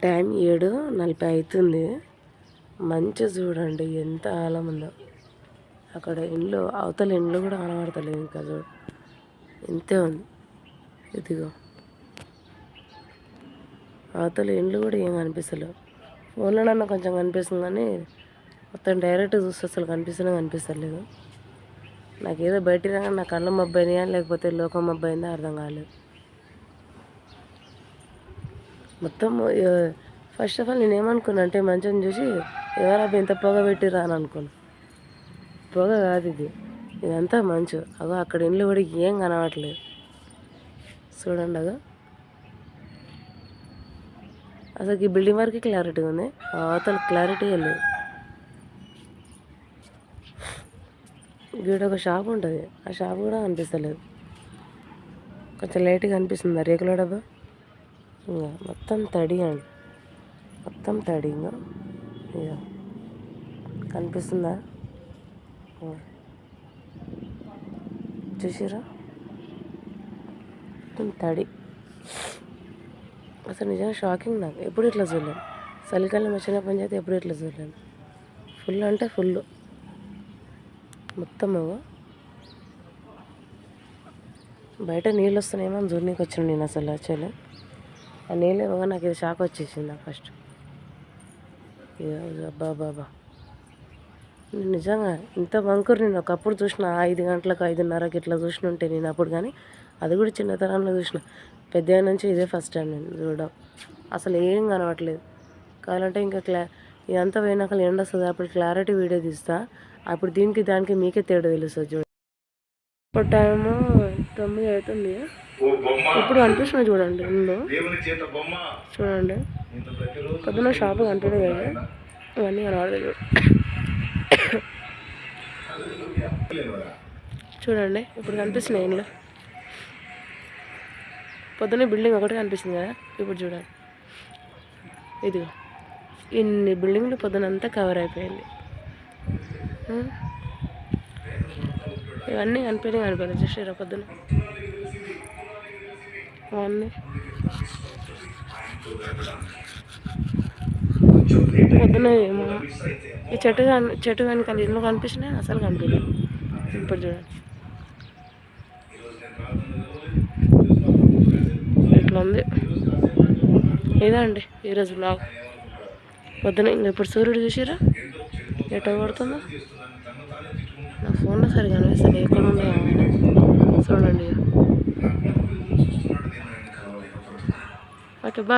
Time 7:40 అవుతుంది. మంచి చూడండి ఎంత ఆలం ఉందో. అక్కడ ఇండ్లు, అవతల ఇండ్లు కూడా కనబడతలేదు. ఇంకా చూడు ఇంతే ఉంది. ఇదిగో అవతల ఇండ్లు కూడా ఏం కనిపిస్తలేవు. ఫోన్లోనన్నా కొంచెం కనిపిస్తుంది కానీ మొత్తం డైరెక్ట్ చూస్తే అసలు కనిపిస్తలేదు. నాకేదో బయటికి రాగానే నా కళ్ళు మబ్బైనాయా లేకపోతే లోకం మబ్బైందా అర్థం కాలేదు. మొత్తం ఫస్ట్ ఆఫ్ ఆల్ నేను ఏమనుకున్నా అంటే మంచిని చూసి ఎవరా ఇంత పొగ పెట్టిరా అని అనుకున్నా. పొగ కాదు ఇదంతా మంచు. అగో అక్కడ ఇండ్లు కూడా ఏం కనబడట్లేదు. చూడండి అగో అసలు ఈ బిల్డింగ్ వరకు క్లారిటీగా ఉంది, అవతల క్లారిటీ లేదు. గీడ ఒక షాప్ ఉంటుంది, ఆ షాప్ కూడా కనిపిస్తలేదు. కొంచెం లైట్గా కనిపిస్తుంది రేకుల డబ్బా. ఇంకా మొత్తం తడి అండి, మొత్తం తడి. ఇంకా ఇక కనిపిస్తుందా చూసిరా, మొత్తం తడి. అసలు నిజంగా షాకింగ్. నాకు ఎప్పుడు ఇట్లా చూడలేను. చలికాలం వచ్చినప్పటి నుంచి అయితే ఎప్పుడు ఇట్లా చూడలేను. ఫుల్ అంటే ఫుల్ మొత్తం. బయట నీళ్ళు వస్తున్నాయేమో అని చూడనీకి వచ్చిన నేను. అసలు యాక్చువల్లీ ఆ నీళ్ళు ఏమో నాకు ఇది షాక్ వచ్చేసింది నాకు ఫస్ట్. బాబా నేను నిజంగా ఇంత బంకూరు నేను ఒకప్పుడు చూసిన 5 గంటలకు 5:30కి ఇట్లా చూసిన ఉంటే నేను అప్పుడు. కానీ అది కూడా చిన్నతనంలో చూసిన. పెద్ద నుంచి ఇదే ఫస్ట్ టైం నేను చూడడం. అసలు ఏం కనబడట్లేదు. కావాలంటే ఇంకా ఇదంతా పోయినాక ఎండ వస్తుంది, అప్పుడు క్లారిటీ వీడియో తీస్తా. అప్పుడు దానికి మీకే తేడా తెలుస్తుంది చూడండి. ఇప్పుడు టైము 9 అవుతుంది. ఇప్పుడు కనిపిస్తుంది చూడండి ఇంట్లో. చూడండి పొద్దున షాపు కనిపించదు కదా, ఇవన్నీ కనబడదు. చూడండి ఇప్పుడు కనిపిస్తున్నాయి ఇంట్లో. పొద్దున్న బిల్డింగ్ ఒకటి కనిపిస్తుంది కదా, ఇప్పుడు చూడండి ఇదిగో ఇన్ని బిల్డింగ్లు పొద్దునంతా కవర్ అయిపోయింది. ఇవన్నీ కనిపించలేదు చూసారా పొద్దున. అవన్నీ పొద్దున ఏమో ఈ చెట్టు వెనకాల ఇల్లు కనిపిస్తున్నాయి, అసలు కనిపించలేదు. ఇప్పుడు చూడండి ఇట్లా ఉంది. ఇదే అండి ఈరోజు బ్లాగ్. పొద్దున ఇంకా ఇప్పుడు సూర్యుడు చూసిరా ఎట్లా పడుతుందో. నా ఫోన్లో సరిగా అనిపిస్తుంది ఎక్కడ ఉండే చూడండి.